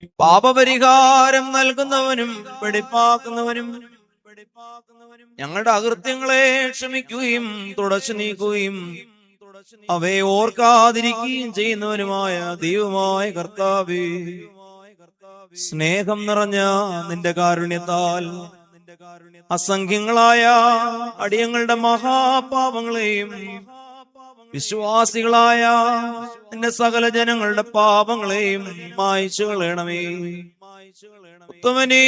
പാപപരിഹാരം നൽകുന്നവനും വെടിപ്പാക്കുന്നവനും ഞങ്ങളുടെ അകൃത്യങ്ങളെ ക്ഷമിക്കുകയും തുടച്ചു നീക്കുകയും അവയെ ഓർക്കാതിരിക്കുകയും ചെയ്യുന്നവനുമായ ദൈവമായ കർത്താവേ, സ്നേഹം നിറഞ്ഞ നിന്റെ കാരുണ്യത്താൽ അസംഖ്യങ്ങളായ അടിയങ്ങളുടെ മഹാപാപങ്ങളെയും വിശ്വാസികളായ നിന്റെ സകല ജനങ്ങളുടെ പാപങ്ങളെയും മായ്ച്ചു കളയണമേ. ഉത്തമനേ,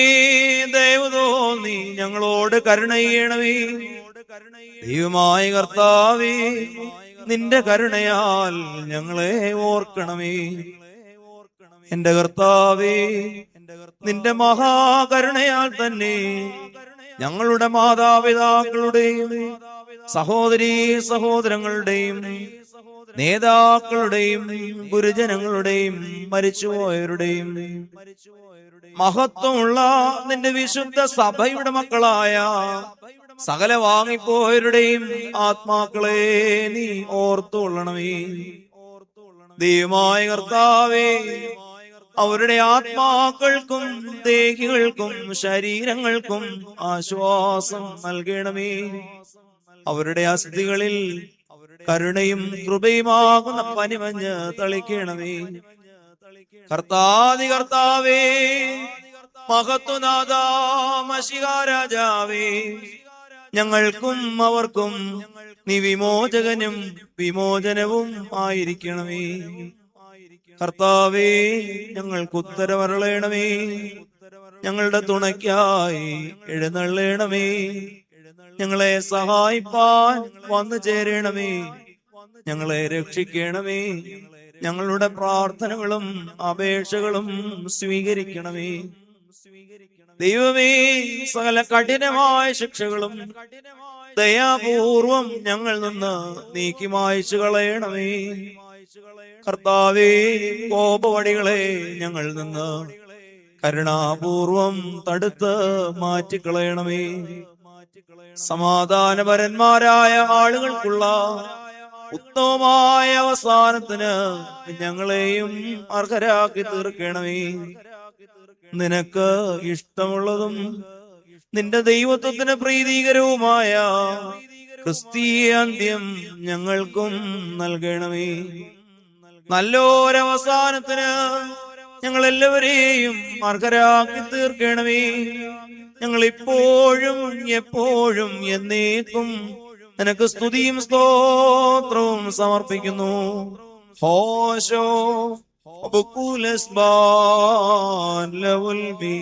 ദയവ് തോന്നി ഞങ്ങളോട് കരുണ ചെയ്യണമേ. ദൈവമായ കർത്താവേ, നിന്റെ കരുണയാൽ ഞങ്ങളെ ഓർക്കണമേ. എന്റെ കർത്താവേ, നിന്റെ മഹാകരുണയാൽ തന്നെ ഞങ്ങളുടെ മാതാപിതാക്കളുടെയും സഹോദരീ സഹോദരങ്ങളുടെയും നേതാക്കളുടെയും ഗുരുജനങ്ങളുടെയും മരിച്ചുപോയവരുടെയും മഹത്വമുള്ള നിന്റെ വിശുദ്ധ സഭയുടെ മക്കളായ സകല വാങ്ങിപ്പോയവരുടെയും ആത്മാക്കളെ നീ ഓർത്തുകൊള്ളണമേ. ദൈവമായ കർത്താവേ, അവരുടെ ആത്മാക്കൾക്കും ദേഹികൾക്കും ശരീരങ്ങൾക്കും ആശ്വാസം നൽകണമേ. അവരുടെ അസ്ഥികളിൽ കരുണയും കൃപയുമാകുന്ന പനിമഞ്ഞ് തളിക്കണമേ. കർത്താവേ, മഹത്വനാഥ മശിഹാ രാജാവേ, ഞങ്ങൾക്കും അവർക്കും നീ വിമോചകനും വിമോചനവും ആയിരിക്കണമേ. കർത്താവേ, ഞങ്ങൾക്ക് ഉത്തരമരുളണമേ. ഞങ്ങളുടെ തുണയ്ക്കായി എഴുന്നള്ളണമേ. ഞങ്ങളെ സഹായിപ്പാൻ വന്നു ചേരണമേ. ഞങ്ങളെ രക്ഷിക്കണമേ. ഞങ്ങളുടെ പ്രാർത്ഥനകളും അപേക്ഷകളും സ്വീകരിക്കണമേ. ദൈവമേ, സകല കഠിനമായ ശിക്ഷകളും ദയാപൂർവം ഞങ്ങൾ നിന്ന് നീക്കി മായ്ച്ചു കളയണമേ. കർത്താവേ, കോപവടികളെ ഞങ്ങൾ നിന്ന് കരുണാപൂർവം തടുത്ത് മാറ്റിക്കളയണമേ. സമാധാനപരന്മാരായ ആളുകൾക്കുള്ള ഉത്തമമായ അവസാനത്തിന് ഞങ്ങളെയും അർഹരാക്കി തീർക്കണമേ. നിനക്ക് ഇഷ്ടമുള്ളതും നിന്റെ ദൈവത്വത്തിന് പ്രീതികരവുമായ ക്രിസ്തീയ അന്ത്യം ഞങ്ങൾക്കും നൽകണമേ. നല്ലൊരവസാനത്തിന് ഞങ്ങൾ എല്ലാവരെയും അർഹരാക്കി തീർക്കണമേ. ഞങ്ങൾ ഇപ്പോഴും എപ്പോഴും എന്നേക്കും നിനക്ക് സ്തുതിയും സ്തോത്രവും സമർപ്പിക്കുന്നു. ഹോശോ ലവുൽ ബി.